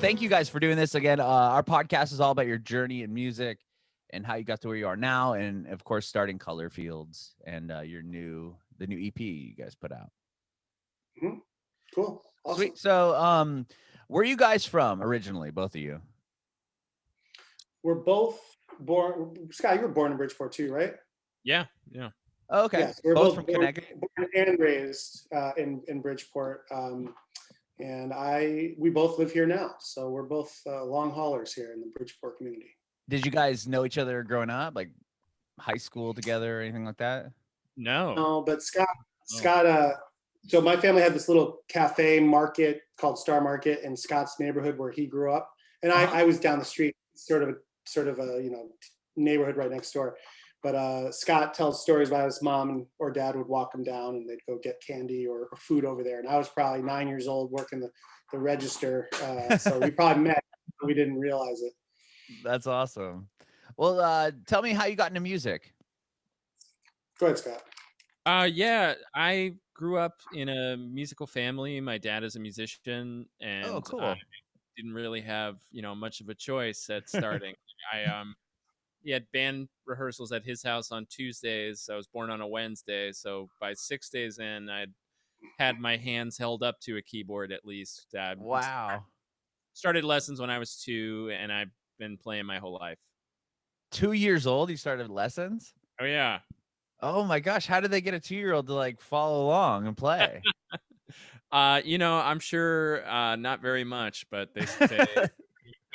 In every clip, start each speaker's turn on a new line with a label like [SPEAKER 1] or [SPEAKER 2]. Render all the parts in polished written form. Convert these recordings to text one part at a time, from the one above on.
[SPEAKER 1] thank you guys for doing this again. Our podcast is all about your journey in music and how you got to where you are now, and of course, starting Color Fields and the new EP you guys put out.
[SPEAKER 2] Mm-hmm. Cool. Awesome.
[SPEAKER 1] Sweet. So, where are you guys from originally, both of you?
[SPEAKER 2] We're both born. Scott, you were born in Bridgeport too, right?
[SPEAKER 3] Yeah.
[SPEAKER 1] Oh, okay.
[SPEAKER 2] Yes, we're
[SPEAKER 1] both
[SPEAKER 2] both
[SPEAKER 1] from
[SPEAKER 2] born
[SPEAKER 1] Connecticut.
[SPEAKER 2] and raised in Bridgeport. And we both live here now, so we're both long haulers here in the Bridgeport community.
[SPEAKER 1] Did you guys know each other growing up, like high school together or anything like that?
[SPEAKER 3] No,
[SPEAKER 2] but Scott, so my family had this little cafe market called Star Market in Scott's neighborhood where he grew up, and I was down the street, sort of a neighborhood right next door. But Scott tells stories about his mom or dad would walk him down and they'd go get candy or food over there. And I was probably 9 years old working the register. So we probably met, but we didn't realize it.
[SPEAKER 1] That's awesome. Well, tell me how you got into music.
[SPEAKER 2] Go ahead, Scott.
[SPEAKER 3] Yeah, I grew up in a musical family. My dad is a musician, and
[SPEAKER 1] cool.
[SPEAKER 3] I didn't really have, much of a choice at starting. He had band rehearsals at his house on Tuesdays. I was born on a Wednesday, so by 6 days in, I'd had my hands held up to a keyboard at least.
[SPEAKER 1] Wow.
[SPEAKER 3] Started lessons when I was 2, and I've been playing my whole life.
[SPEAKER 1] 2 years old, you started lessons?
[SPEAKER 3] Oh yeah.
[SPEAKER 1] Oh my gosh, how did they get a 2-year-old to like follow along and play?
[SPEAKER 3] I'm sure not very much, but they say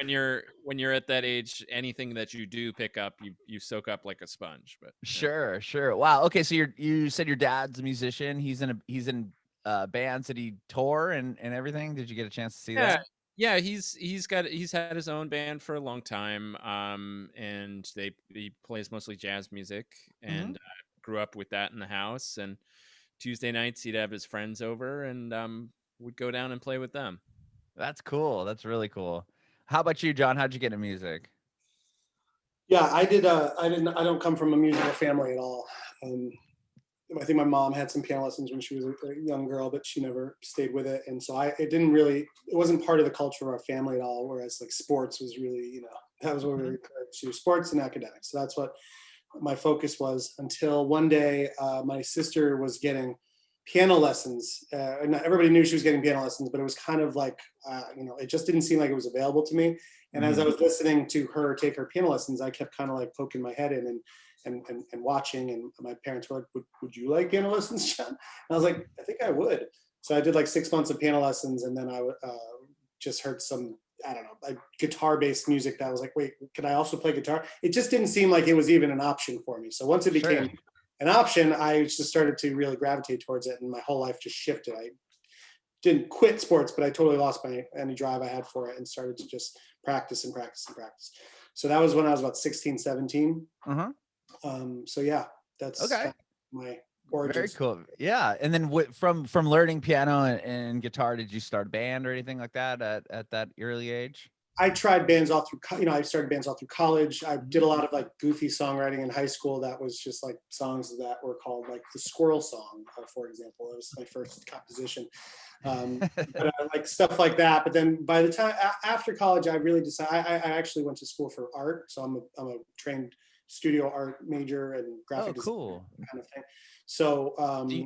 [SPEAKER 3] when you're at that age, anything that you do pick up, you soak up like a sponge. But
[SPEAKER 1] Sure. Wow. Okay, so you said your dad's a musician. He's in bands. Did he tour and everything? Did you get a chance to see that?
[SPEAKER 3] Yeah, he's had his own band for a long time. And he plays mostly jazz music, and grew up with that in the house. And Tuesday nights he'd have his friends over, and would go down and play with them.
[SPEAKER 1] That's cool. That's really cool. How about you, John? How'd you get into music?
[SPEAKER 2] Yeah, I did. I don't come from a musical family at all. I think my mom had some piano lessons when she was a young girl, but she never stayed with it. And so it wasn't part of the culture of our family at all. Whereas like sports was really, that was what we were encouraged to do, sports and academics. So that's what my focus was until one day my sister was getting piano lessons. And everybody knew she was getting piano lessons, but it was kind of like, it just didn't seem like it was available to me. And as I was listening to her take her piano lessons, I kept kind of like poking my head in and watching. And my parents were like, would you like piano lessons, John? And I was like, I think I would. So I did like 6 months of piano lessons, and then I just heard some, I don't know, like guitar-based music that I was like, wait, can I also play guitar? It just didn't seem like it was even an option for me. So once it became an option, I just started to really gravitate towards it, and my whole life just shifted. I didn't quit sports, but I totally lost any drive I had for it and started to just practice and practice and practice. So that was when I was about 16, 17. So yeah, that's
[SPEAKER 1] okay.
[SPEAKER 2] My origins.
[SPEAKER 1] Very cool. Yeah. And then from learning piano and guitar, did you start a band or anything like that at that early age?
[SPEAKER 2] I tried bands all through, I started bands all through college. I did a lot of like goofy songwriting in high school. That was just like songs that were called like the Squirrel Song, for example. That was my first composition. But like stuff like that. But then by the time after college, I really decided, I actually went to school for art. So I'm a trained studio art major and graphic design kind of thing. So
[SPEAKER 1] do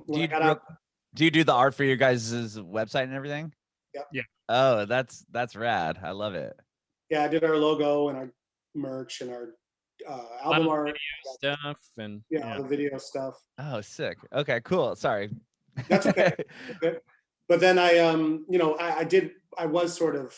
[SPEAKER 1] you do the art for your guys' website and everything?
[SPEAKER 2] Yep.
[SPEAKER 3] Yeah.
[SPEAKER 1] Oh, that's rad. I love it.
[SPEAKER 2] Yeah, I did our logo and our merch and our album art
[SPEAKER 3] stuff and
[SPEAKER 2] the video stuff.
[SPEAKER 1] Oh, sick. Okay, cool. Sorry.
[SPEAKER 2] That's okay. Okay. But then I was sort of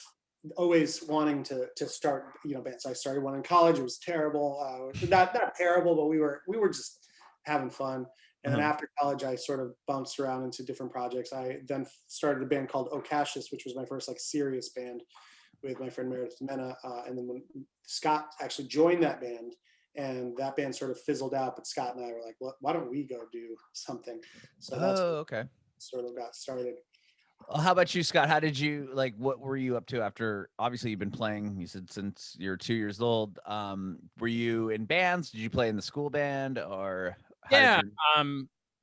[SPEAKER 2] always wanting to start, bands. So I started one in college. It was terrible. Not terrible, but we were just having fun. And then after college, I sort of bounced around into different projects. I then started a band called Impala, which was my first like serious band with my friend Meredith Mena. And then when Scott actually joined that band, and that band sort of fizzled out, but Scott and I were like, well, why don't we go do something? So that's okay. Sort of got started.
[SPEAKER 1] Well, how about you, Scott? How did you what were you up to after, obviously you've been playing, you said since you're 2 years old. Were you in bands? Did you play in the school band or?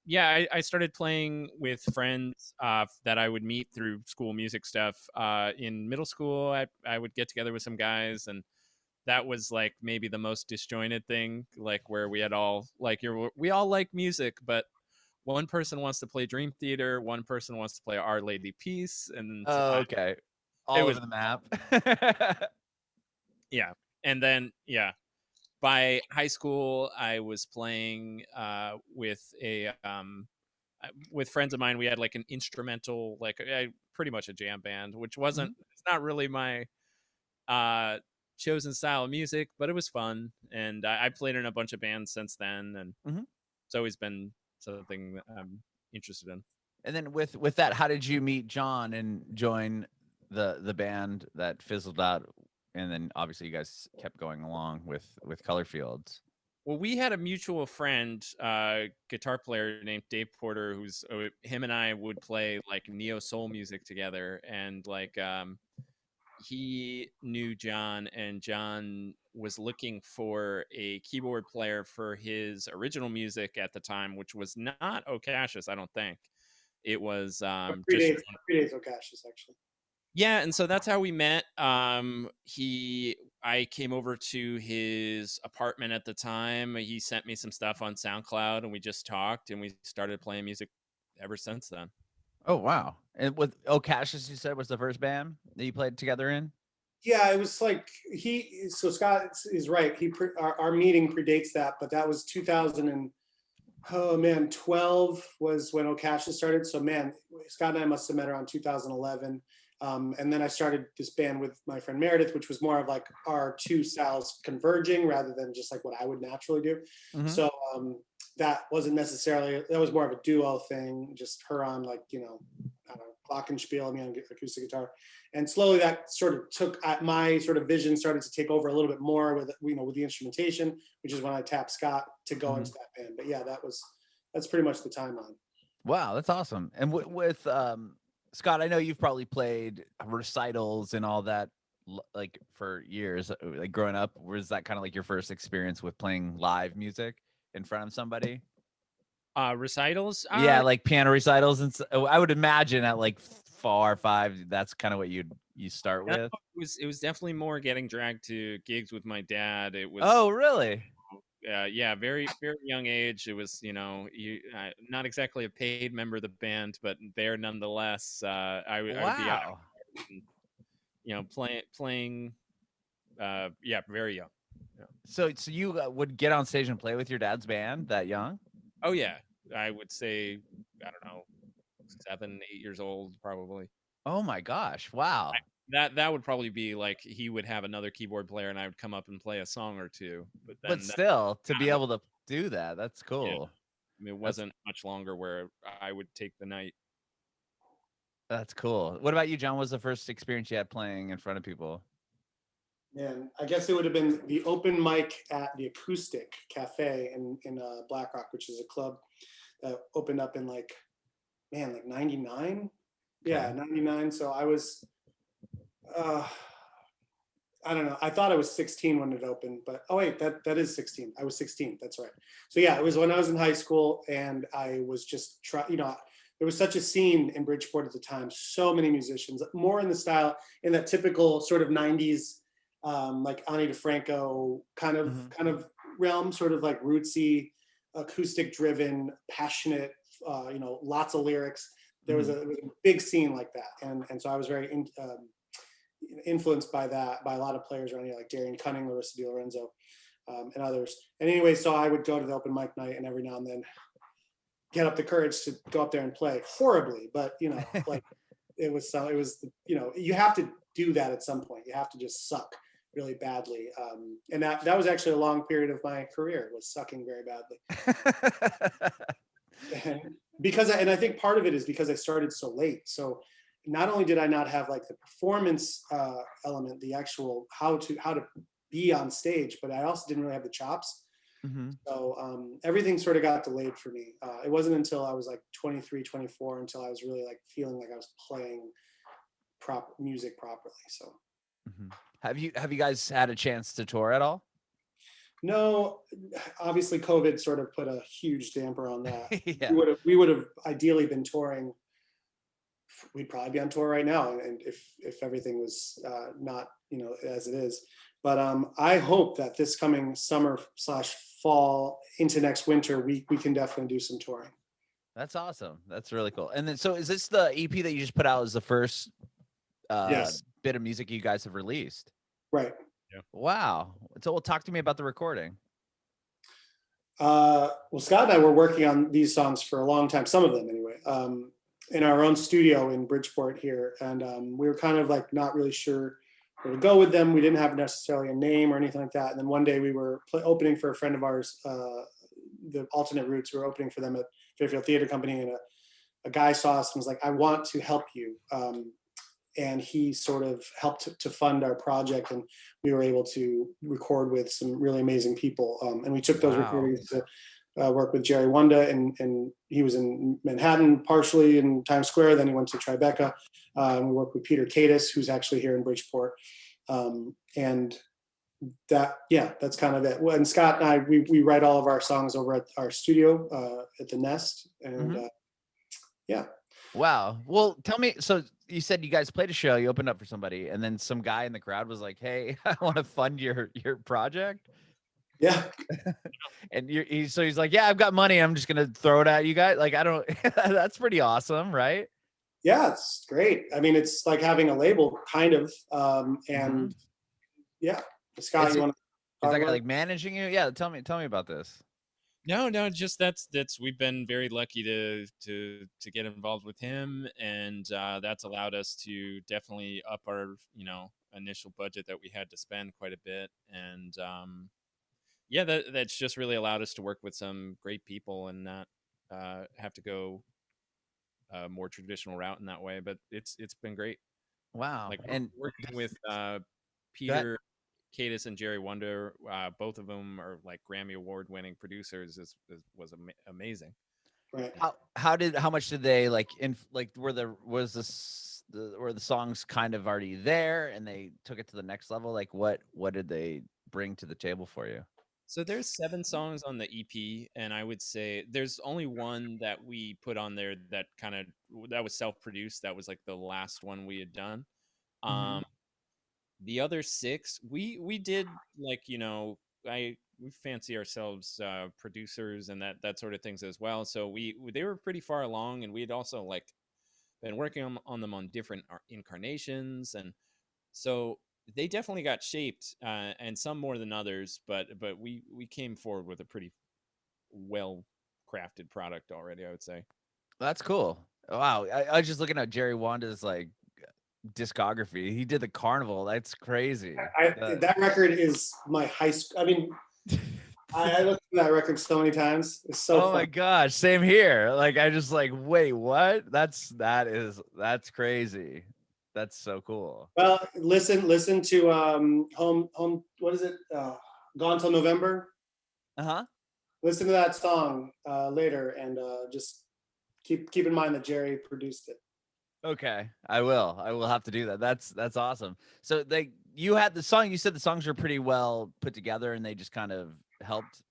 [SPEAKER 3] yeah, I started playing with friends that I would meet through school music stuff. In middle school, I would get together with some guys, and that was like maybe the most disjointed thing, like where we had all like we all like music, but one person wants to play Dream Theater, one person wants to play Our Lady Peace, and
[SPEAKER 1] Oh, okay.
[SPEAKER 3] it
[SPEAKER 1] All
[SPEAKER 3] was
[SPEAKER 1] over the map.
[SPEAKER 3] yeah. And then by high school, I was playing with friends of mine. We had like an instrumental, like pretty much a jam band, which wasn't
[SPEAKER 1] Mhm.
[SPEAKER 3] it's not really my uh chosen style of music, but it was fun, and I played in a bunch of bands since then, and
[SPEAKER 1] Mhm.
[SPEAKER 3] it's always been something that I'm interested in.
[SPEAKER 1] And then with that, how did you meet John and join the band that fizzled out? And then obviously you guys kept going along with Color Fields.
[SPEAKER 3] Well, we had a mutual friend, guitar player named Dave Porter, who's him and I would play like neo soul music together, and like he knew John, and John was looking for a keyboard player for his original music at the time, which was not Cassius, I don't think. It was
[SPEAKER 2] But
[SPEAKER 3] just
[SPEAKER 2] predates O'Cassius, actually.
[SPEAKER 3] yeah, and so that's how we met. I came over to his apartment at the time. He sent me some stuff on SoundCloud, and we just talked, and we started playing music ever since then.
[SPEAKER 1] Oh wow! And with Cassius, you said was the first band that you played together in.
[SPEAKER 2] Yeah, it was like so Scott is right. Our meeting predates that, but that was 2000 and oh man, 12 was when O'Cassius started. So man, Scott and I must have met around 2011. And then I started this band with my friend Meredith, which was more of like our two styles converging rather than just like what I would naturally do.
[SPEAKER 1] Mm-hmm.
[SPEAKER 2] So that wasn't necessarily, that was more of a duo thing, just her on like, I don't know, glockenspiel, me on acoustic guitar. And slowly that sort of took my sort of vision started to take over a little bit more with, with the instrumentation, which is when I tapped Scott to go into that band. But yeah, that's pretty much the timeline.
[SPEAKER 1] Wow, that's awesome. And with Scott, I know you've probably played recitals and all that like for years. Like growing up, was that kind of like your first experience with playing live music in front of somebody?
[SPEAKER 3] Recitals?
[SPEAKER 1] Yeah, like piano recitals, and I would imagine at like 4 or 5, that's kind of what you start
[SPEAKER 3] No,
[SPEAKER 1] with.
[SPEAKER 3] it was definitely more getting dragged to gigs with my dad. It was
[SPEAKER 1] Oh, really?
[SPEAKER 3] yeah, very very young age. It was not exactly a paid member of the band, but there nonetheless. I would be out,
[SPEAKER 1] Wow.
[SPEAKER 3] and, playing. Yeah, very young. Yeah.
[SPEAKER 1] So you would get on stage and play with your dad's band that young?
[SPEAKER 3] Oh yeah, I would say I don't know, 7, 8 years old probably.
[SPEAKER 1] Oh my gosh! Wow.
[SPEAKER 3] That would probably be like he would have another keyboard player and I would come up and play a song or two. But
[SPEAKER 1] But
[SPEAKER 3] then that's
[SPEAKER 1] still, to
[SPEAKER 3] kind
[SPEAKER 1] be
[SPEAKER 3] of
[SPEAKER 1] able to do that, that's
[SPEAKER 3] yeah.
[SPEAKER 1] cool.
[SPEAKER 3] I mean, it
[SPEAKER 1] That's
[SPEAKER 3] wasn't much longer where I would take the night.
[SPEAKER 1] that's cool. What about you, John? What was the first experience you had playing in front of people?
[SPEAKER 2] Man, I guess it would have been the open mic at the Acoustic Cafe in Black Rock, which is a club that opened up in like 99. Yeah,
[SPEAKER 1] Okay.
[SPEAKER 2] 99. So I was uh I don't know. I thought I was 16 when it opened, but oh wait, that is 16. I was 16. That's right. So yeah, it was when I was in high school, and I was just there was such a scene in Bridgeport at the time. So many musicians, more in the style, in that typical sort of 90s, like Ani DeFranco kind of realm, sort of like rootsy, acoustic driven, passionate, lots of lyrics. It was a big scene like that, and so I was very influenced by that, by a lot of players around here, like Darian Cunning, Larissa DiLorenzo, and others. And anyway, so I would go to the open mic night and every now and then get up the courage to go up there and play horribly, but like it was you have to do that at some point. You have to just suck really badly, and that was actually a long period of my career, was sucking very badly. And I think part of it is because I started so late. So not only did I not have like the performance element, the actual how to be on stage, but I also didn't really have the chops. So everything sort of got delayed for me. It wasn't until I was like 23, 24 until I was really like feeling like I was playing music properly. So
[SPEAKER 1] Have you guys had a chance to tour at all?
[SPEAKER 2] No, obviously COVID sort of put a huge damper on that.
[SPEAKER 1] Yeah.
[SPEAKER 2] We would have ideally been touring. We'd probably be on tour right now, and if everything was not as it is. But I hope that this coming summer slash fall into next winter, we can definitely do some touring.
[SPEAKER 1] That's awesome. That's really cool. And then, so is this the EP that you just put out as the first
[SPEAKER 2] Yes,
[SPEAKER 1] bit of music you guys have released?
[SPEAKER 2] right.
[SPEAKER 1] Wow. So, well, talk to me about the recording.
[SPEAKER 2] Well, Scott and I were working on these songs for a long time, some of them anyway, in our own studio in Bridgeport here. And we were kind of like not really sure where to go with them. We didn't have necessarily a name or anything like that. And then one day we were opening for a friend of ours, the Alternate Roots. We were opening for them at Fairfield Theater Company, and a guy saw us and was like, "I want to help you." And he sort of helped to fund our project, and we were able to record with some really amazing people. And we took those recordings to work with Jerry Wonder, and he was in Manhattan partially in Times Square. Then he went to Tribeca. We worked with Peter Cadis, who's actually here in Bridgeport. And that's kind of it. And Scott and I, we write all of our songs over at our studio at the Nest. And yeah.
[SPEAKER 1] Wow. Well, tell me. So you said you guys played a show, you opened up for somebody, and then some guy in the crowd was like, "Hey, I want to fund your project."
[SPEAKER 2] Yeah.
[SPEAKER 1] And so he's like, "Yeah, I've got money. I'm just gonna throw it at you guys." Like, I don't. That's pretty awesome, right?
[SPEAKER 2] Yeah, it's great. I mean, it's like having a label, kind of. And yeah, Scott, you want to?
[SPEAKER 1] Is that guy like managing you? Yeah, tell me about this.
[SPEAKER 3] No, just that's we've been very lucky to get involved with him, and that's allowed us to definitely up our initial budget that we had to spend quite a bit, and yeah, that's just really allowed us to work with some great people and not have to go a more traditional route in that way. But it's been great.
[SPEAKER 1] Wow.
[SPEAKER 3] Like
[SPEAKER 1] And
[SPEAKER 3] working with
[SPEAKER 1] go ahead.
[SPEAKER 3] Peter Cadis and Jerry Wonder, both of them are like Grammy Award winning producers. Was amazing.
[SPEAKER 2] Right.
[SPEAKER 1] How much did they were the songs kind of already there and they took it to the next level? Like what did they bring to the table for you?
[SPEAKER 3] So there's 7 songs on the EP, and I would say there's only one that we put on there that that was self-produced. That was like the last one we had done. Um, the other 6, we did like we fancy ourselves producers and that sort of things as well. So they were pretty far along, and we had also like been working on them on different incarnations, and so they definitely got shaped, and some more than others. But we came forward with a pretty well crafted product already, I would say.
[SPEAKER 1] That's cool. Wow. I was just looking at Jerry Wanda's like discography. He did the Carnival. That's crazy.
[SPEAKER 2] That record is my high school. I mean, I looked at that record so many times. It's so fun.
[SPEAKER 1] My gosh, same here. Like I just like, wait, what? That's crazy. That's so cool.
[SPEAKER 2] Well, listen to home. What is it? Gone Till November.
[SPEAKER 1] Uh-huh.
[SPEAKER 2] Listen to that song later, and just keep in mind that Jerry produced it.
[SPEAKER 1] Okay, I will. I will have to do that. That's awesome. So you had the song. You said the songs are pretty well put together, and they just kind of helped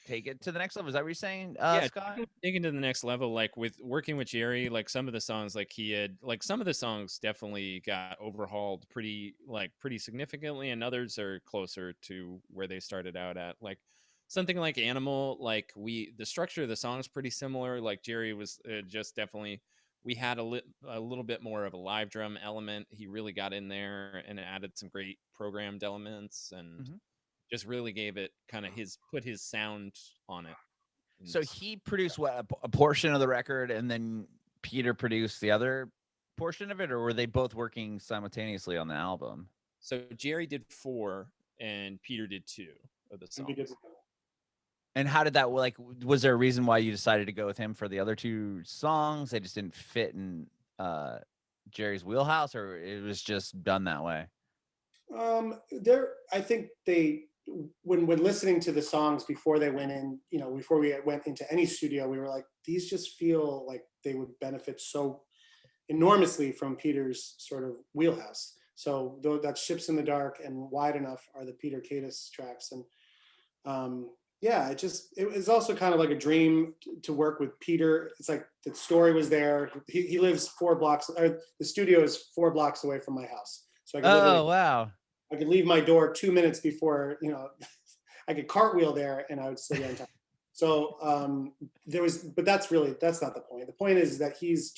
[SPEAKER 1] take it to the next level. Is that what you're saying,
[SPEAKER 3] Yeah,
[SPEAKER 1] Scott?
[SPEAKER 3] taking to the next level, like with working with Jerry, like some of the songs, some of the songs definitely got overhauled pretty significantly, and others are closer to where they started out at. Like something like Animal, like the structure of the song is pretty similar. Like Jerry was just definitely, we had a little bit more of a live drum element. He really got in there and added some great programmed elements, and just really gave it kind of put his sound on it.
[SPEAKER 1] So he produced what, a portion of the record, and then Peter produced the other portion of it, or were they both working simultaneously on the album?
[SPEAKER 3] So Jerry did 4 and Peter did 2 of the songs.
[SPEAKER 1] And how did that, like, was there a reason why you decided to go with him for the other 2 songs? They just didn't fit in Jerry's wheelhouse, or it was just done that way?
[SPEAKER 2] I think when listening to the songs before they went in, before we went into any studio, we were like, these just feel like they would benefit so enormously from Peter's sort of wheelhouse. So that Ships in the Dark and Wide Enough are the Peter Cadis tracks. And Yeah, it was also kind of like a dream to work with Peter. It's like the story was there. He lives 4 blocks, or the studio is 4 blocks away from my house. So I could literally,
[SPEAKER 1] Oh, wow.
[SPEAKER 2] I could leave my door 2 minutes before, I could cartwheel there and I would still be on time. So but that's not the point. The point is that he's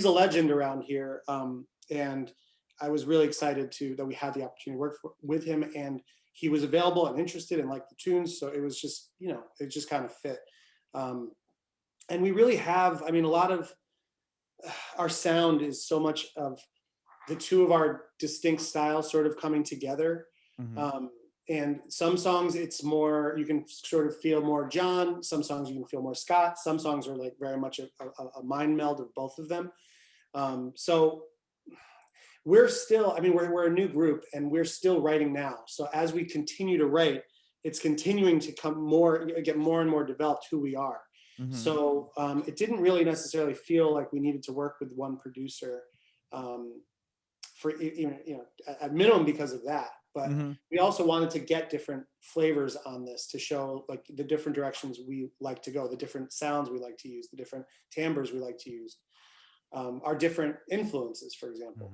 [SPEAKER 2] a legend around here. And I was really excited that we had the opportunity to work with him, and he was available and interested and liked the tunes. So it was just, it just kind of fit. And we really have, a lot of our sound is so much of the two of our distinct styles sort of coming together.
[SPEAKER 1] Mm-hmm.
[SPEAKER 2] And some songs it's more, you can sort of feel more John. Some songs you can feel more Scott. Some songs are like very much a mind meld of both of them. So we're still, we're a new group and we're still writing now. So as we continue to write, it's continuing to get more and more developed who we are.
[SPEAKER 1] Mm-hmm.
[SPEAKER 2] So it didn't really necessarily feel like we needed to work with one producer for at minimum because of that. But we also wanted to get different flavors on this to show like the different directions we like to go, the different sounds we like to use, the different timbres we like to use, our different influences, for example.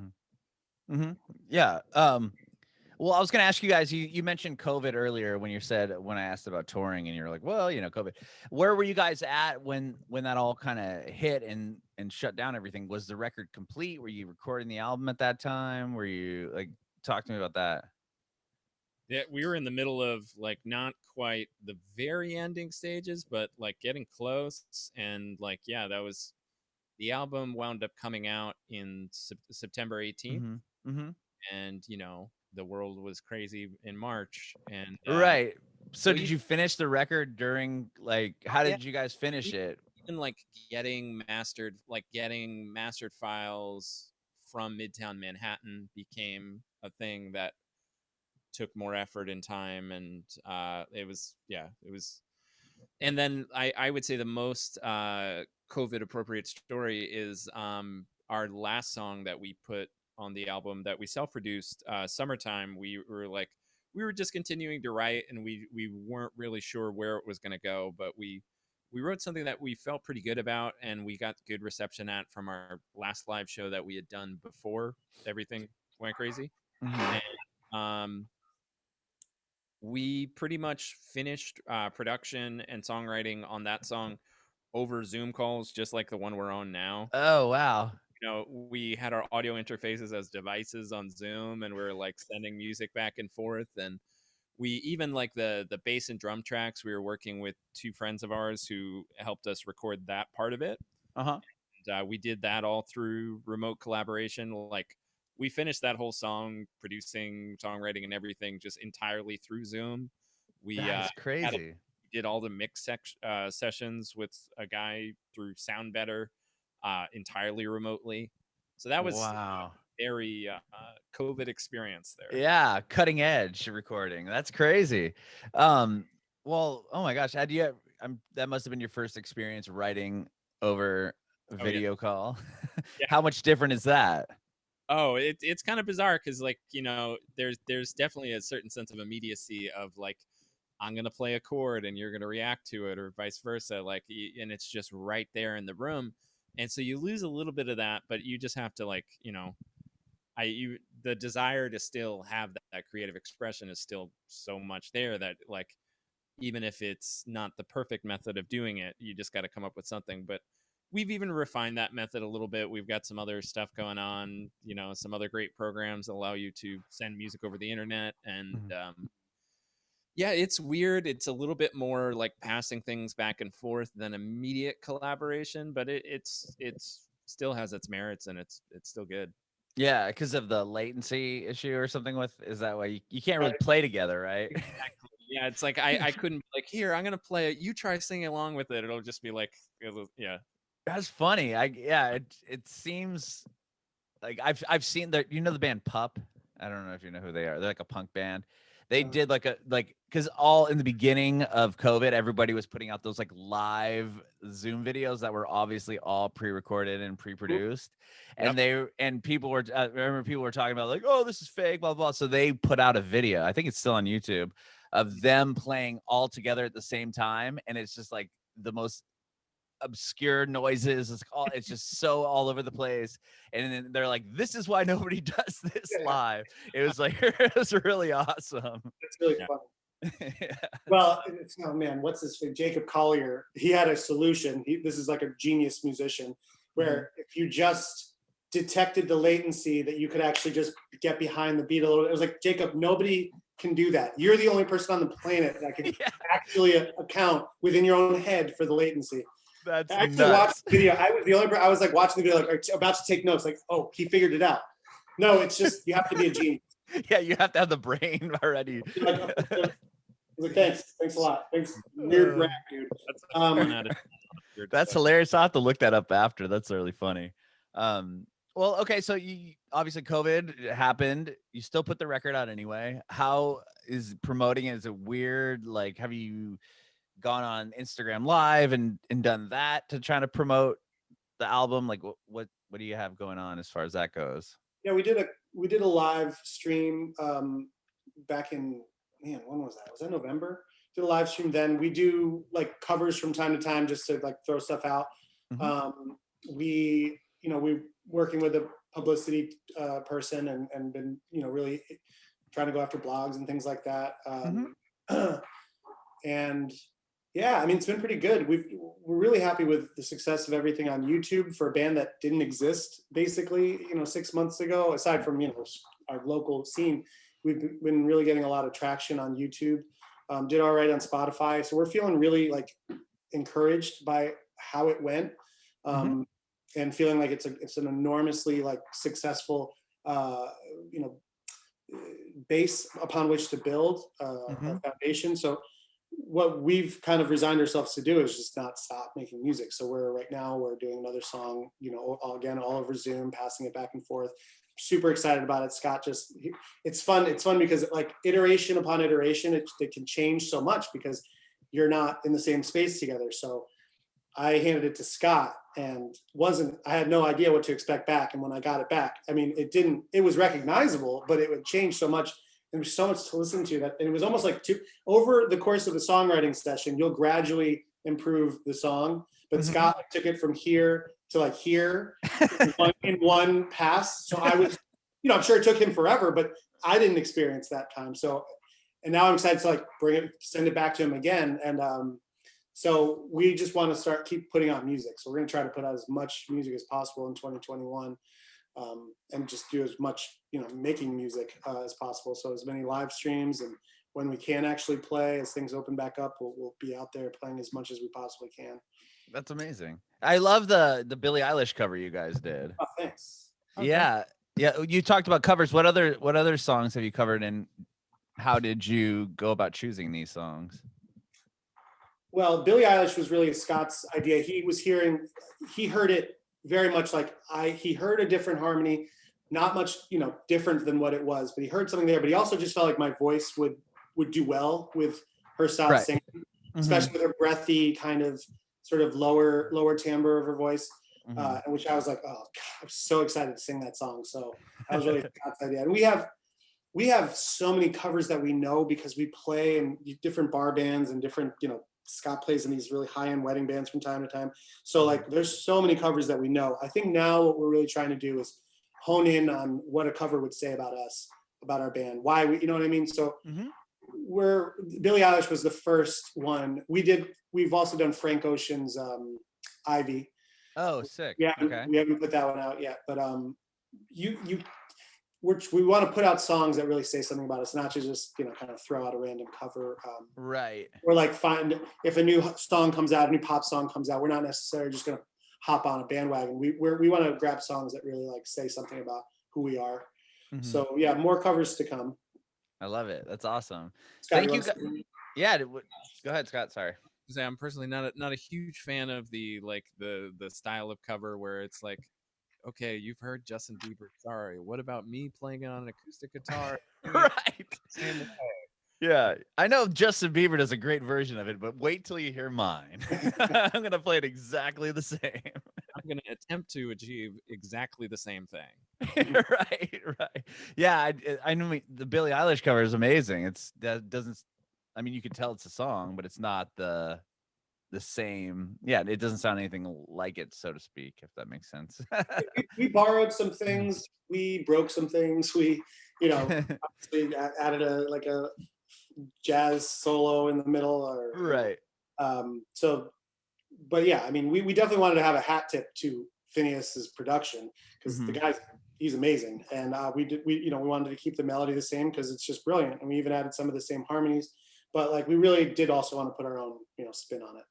[SPEAKER 1] Yeah. Well, I was going to ask you guys, you mentioned COVID earlier when I asked about touring, and you're like, well, COVID. Where were you guys at when that all kind of hit and shut down everything? Was the record complete? Were you recording the album at that time? Were you talk to me about that?
[SPEAKER 3] Yeah, we were in the middle of like not quite the very ending stages, but like getting close. And that was the album wound up coming out in September 18th. And the world was crazy in March. And
[SPEAKER 1] right. So did
[SPEAKER 3] even,
[SPEAKER 1] you finish the record during how did you guys finish it?
[SPEAKER 3] Even getting mastered files from Midtown Manhattan became a thing that took more effort and time, and it was. And then I would say the most COVID appropriate story is our last song that we put on the album that we self-produced, Summertime. We were just continuing to write, and we weren't really sure where it was going to go, but we wrote something that we felt pretty good about, and we got good reception at from our last live show that we had done before everything went crazy. And we pretty much finished production and songwriting on that song over Zoom calls, just like the one we're on now.
[SPEAKER 1] Oh, wow.
[SPEAKER 3] We had our audio interfaces as devices on Zoom, and we're sending music back and forth. And we even the bass and drum tracks, we were working with two friends of ours who helped us record that part of it. And we did that all through remote collaboration. We finished that whole song, producing, songwriting, and everything just entirely through Zoom.
[SPEAKER 1] That's crazy.
[SPEAKER 3] Did all the mix sessions with a guy through Sound Better, entirely remotely. So that was very COVID experience there.
[SPEAKER 1] Yeah, cutting edge recording. That's crazy. Well, oh my gosh, that must have been your first experience writing over video call.
[SPEAKER 3] Yeah.
[SPEAKER 1] How much different is that?
[SPEAKER 3] Oh, it's kind of bizarre because there's definitely a certain sense of immediacy of I'm gonna play a chord and you're gonna react to it, or vice versa. And it's just right there in the room, and so you lose a little bit of that, but you just have to the desire to still have that creative expression is still so much there that even if it's not the perfect method of doing it, you just got to come up with something. But we've even refined that method a little bit. We've got some other stuff going on, some other great programs that allow you to send music over the internet. And yeah, it's weird. It's a little bit more like passing things back and forth than immediate collaboration, but it's still has its merits, and it's still good.
[SPEAKER 1] Yeah, because of the latency issue or something is that why you can't really play together, right?
[SPEAKER 3] Exactly. Yeah, it's I couldn't be here, I'm gonna play it, you try singing along with it. It'll just be yeah.
[SPEAKER 1] That's funny. It seems like I've seen the band Pup. I don't know if you know who they are. They're like a punk band. They did because all in the beginning of COVID, everybody was putting out those live Zoom videos that were obviously all pre-recorded and pre-produced. And people were, I remember people were talking about oh, this is fake, blah, blah. So they put out a video. I think it's still on YouTube of them playing all together at the same time, and it's just like the most obscure noises. It's just so all over the place. And then they're like, "This is why nobody does this live." It was like it was really awesome.
[SPEAKER 2] It's really fun.
[SPEAKER 1] Yeah.
[SPEAKER 2] Well, oh man, what's his name? Jacob Collier. He had a solution. This is like a genius musician, where if you just detected the latency, that you could actually just get behind the beat a little. It was like, Jacob, nobody can do that. You're the only person on the planet that can actually account within your own head for the latency.
[SPEAKER 1] That's
[SPEAKER 2] I
[SPEAKER 1] nuts.
[SPEAKER 2] watched the video. I was the only. I was like watching the video, like about to take notes. Like, oh, he figured it out. No, it's just you have to be a genius.
[SPEAKER 1] Yeah, you have to have the brain already.
[SPEAKER 2] Like, thanks a lot. Thanks, weird rap, dude.
[SPEAKER 1] That's hilarious. I'll have to look that up after. That's really funny. Well, okay, so you obviously COVID happened. You still put the record out anyway. How is promoting it? Is it weird? Like, have you gone on Instagram Live and done that to try to promote the album? Like, what do you have going on as far as that goes?
[SPEAKER 2] Yeah, we did a live stream back in, man, when was that? Was that November? Did a live stream then. We do like covers from time to time just to like throw stuff out. We working with a publicity person and been, really trying to go after blogs and things like that. And yeah, I mean, it's been pretty good. We're really happy with the success of everything on YouTube for a band that didn't exist basically, 6 months ago, aside from, our local scene. We've been really getting a lot of traction on YouTube. Did all right on Spotify. So we're feeling really like encouraged by how it went. And feeling like it's an enormously like successful, base upon which to build a foundation. So what we've kind of resigned ourselves to do is just not stop making music. So right now we're doing another song, again, all over Zoom, passing it back and forth. Super excited about it. Scott it's fun because like iteration upon iteration, it can change so much because you're not in the same space together. So I handed it to Scott and I had no idea what to expect back. And when I got it back, I mean, it was recognizable, but it would change so much. There was so much to listen to that. And it was almost like over the course of the songwriting session, you'll gradually improve the song. But Scott took it from here to like here in one pass. So I was, I'm sure it took him forever, but I didn't experience that time. So, and now I'm excited to like send it back to him again. And so we just want to keep putting out music. So we're going to try to put out as much music as possible in 2021. And just do as much, making music as possible. So as many live streams, and when we can actually play, as things open back up, we'll be out there playing as much as we possibly can.
[SPEAKER 1] That's amazing. I love the Billie Eilish cover you guys did.
[SPEAKER 2] Oh, thanks.
[SPEAKER 1] Yeah. You talked about covers. What other songs have you covered, and how did you go about choosing these songs?
[SPEAKER 2] Well, Billie Eilish was really Scott's idea. He heard it very much like he heard a different harmony, not much, different than what it was, but he heard something there. But he also just felt like my voice would do well with her style of singing, especially with her breathy kind of sort of lower timbre of her voice, which I was like, oh God, I'm so excited to sing that song. So that was really Scott's idea. And we have so many covers that we know because we play in different bar bands and different, Scott plays in these really high-end wedding bands from time to time. So like there's so many covers that we know. I think now what we're really trying to do is hone in on what a cover would say about us, about our band, why we, you know what I mean? So Billie Eilish was the first one. We've also done Frank Ocean's Ivy.
[SPEAKER 1] Oh, sick.
[SPEAKER 2] Yeah,
[SPEAKER 1] okay.
[SPEAKER 2] We haven't put that one out yet, but we want to put out songs that really say something about us, not to just kind of throw out a random cover.
[SPEAKER 1] Right.
[SPEAKER 2] Or like find if a new song comes out, a new pop song comes out, we're not necessarily just going to hop on a bandwagon. We want to grab songs that really like say something about who we are. So yeah, more covers to come.
[SPEAKER 1] I love it. That's awesome.
[SPEAKER 2] Scott,
[SPEAKER 1] Thank you. Yeah. Go ahead, Scott. Sorry.
[SPEAKER 3] I'm personally not a huge fan of the style of cover where it's like, okay, you've heard Justin Bieber. Sorry, what about me playing it on an acoustic guitar?
[SPEAKER 1] Right. Yeah, I know Justin Bieber does a great version of it, but wait till you hear mine. I'm gonna play it exactly the same.
[SPEAKER 3] I'm gonna attempt to achieve exactly the same thing.
[SPEAKER 1] Right. Yeah, I know the Billie Eilish cover is amazing. That doesn't I mean, you could tell it's a song, but it's not the same. Yeah, it doesn't sound anything like it, so to speak, if that makes sense.
[SPEAKER 2] We borrowed some things, we broke some things, we, obviously added a jazz solo in the middle, or
[SPEAKER 1] Right.
[SPEAKER 2] so. But yeah, I mean, we definitely wanted to have a hat tip to Phineas's production, because the guy's he's amazing, and we wanted to keep the melody the same because it's just brilliant, and we even added some of the same harmonies, but like we really did also want to put our own spin on it.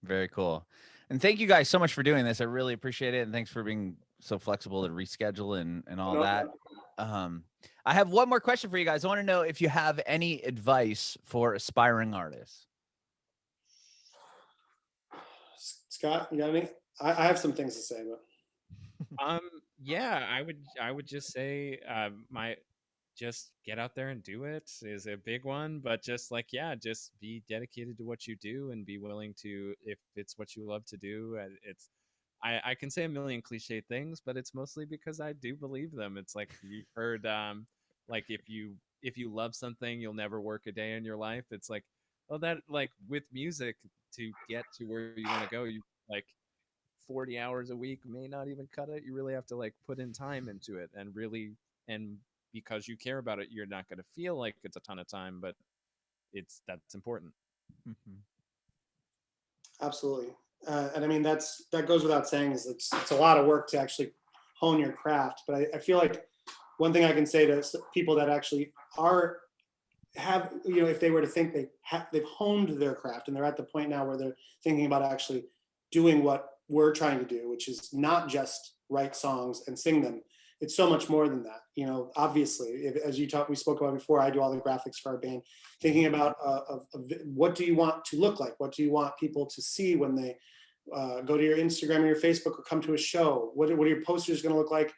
[SPEAKER 1] Very cool. And thank you guys so much for doing this. I really appreciate it. And thanks for being so flexible to reschedule and all that. I have one more question for you guys. I want to know if you have any advice for aspiring artists.
[SPEAKER 2] Scott, you got any? I have some things to say, but
[SPEAKER 3] Yeah, I would just say just get out there and do it is a big one, but just like, yeah, just be dedicated to what you do and be willing to, if it's what you love to do. It's I can say a million cliche things, but it's mostly because I do believe them. It's like you've heard like if you love something, you'll never work a day in your life. It's like, well, that like with music, to get to where you want to go, you like 40 hours a week may not even cut it. You really have to like put in time into it, and really, and because you care about it, you're not going to feel like it's a ton of time, but that's important.
[SPEAKER 2] Absolutely. And I mean, that goes without saying, is it's a lot of work to actually hone your craft. But I feel like one thing I can say to people that actually have, if they were to think they've honed their craft and they're at the point now where they're thinking about actually doing what we're trying to do, which is not just write songs and sing them. It's so much more than that. Obviously, as we spoke about before, I do all the graphics for our band. Thinking about what do you want to look like? What do you want people to see when they go to your Instagram or your Facebook or come to a show? What are your posters going to look like?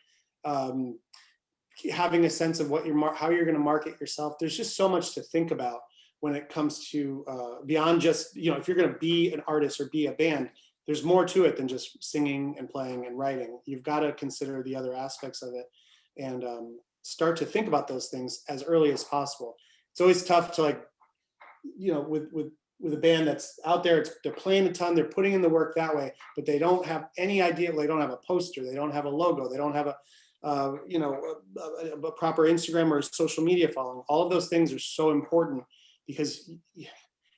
[SPEAKER 2] Having a sense of how you're going to market yourself. There's just so much to think about when it comes to beyond just, if you're going to be an artist or be a band. There's more to it than just singing and playing and writing. You've got to consider the other aspects of it and start to think about those things as early as possible. It's always tough to with a band that's out there, they're playing a ton, they're putting in the work that way, but they don't have any idea. They don't have a poster, they don't have a logo, they don't have a proper Instagram or social media following. All of those things are so important because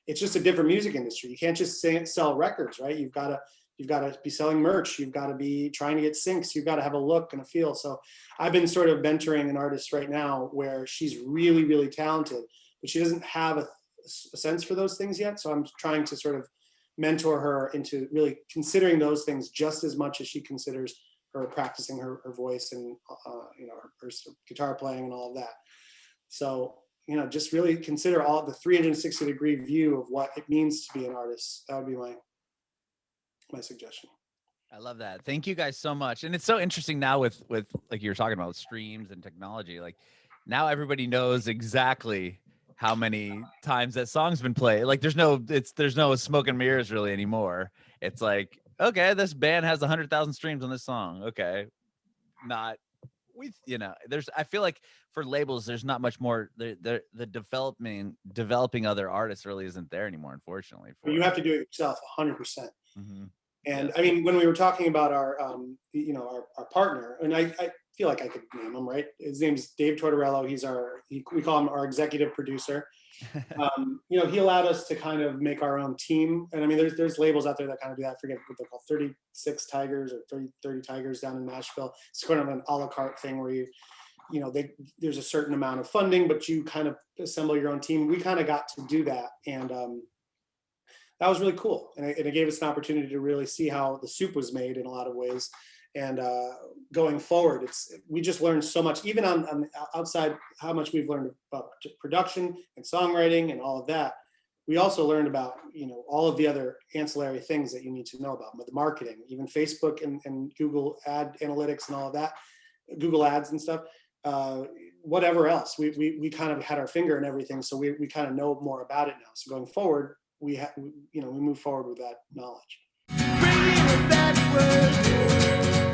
[SPEAKER 2] it's just a different music industry. You can't just sell records, right? You've got to be selling merch. You've got to be trying to get syncs. You've got to have a look and a feel. So I've been sort of mentoring an artist right now where she's really, really talented, but she doesn't have a sense for those things yet. So I'm trying to sort of mentor her into really considering those things just as much as she considers her practicing her voice and her guitar playing and all of that. So just really consider all the 360-degree view of what it means to be an artist. That would be my suggestion.
[SPEAKER 1] I love that. Thank you guys so much. And it's so interesting now with like you were talking about streams and technology. Like now everybody knows exactly how many times that song's been played. Like there's no smoke and mirrors really anymore. It's like, okay, this band has 100,000 streams on this song. Okay, not. I feel like for labels, there's not much more. The developing other artists really isn't there anymore, unfortunately.
[SPEAKER 2] You have to do it yourself 100%. And I mean, when we were talking about our partner, and I feel like I could name him, right? His name's Dave Tortorello. We call him our executive producer. He allowed us to kind of make our own team. And I mean, there's labels out there that kind of do that. I forget what they're called, 36 Tigers or 30 Tigers down in Nashville. It's kind of an a la carte thing where there's a certain amount of funding, but you kind of assemble your own team. We kind of got to do that. And that was really cool. And it gave us an opportunity to really see how the soup was made in a lot of ways. And going forward, we just learned so much, even on outside how much we've learned about production and songwriting and all of that. We also learned about, all of the other ancillary things that you need to know about, the marketing, even Facebook and Google ad analytics and all of that, Google ads and stuff, whatever else. We kind of had our finger in everything. So we kind of know more about it now. So going forward, we move forward with that knowledge. Bringing it backward.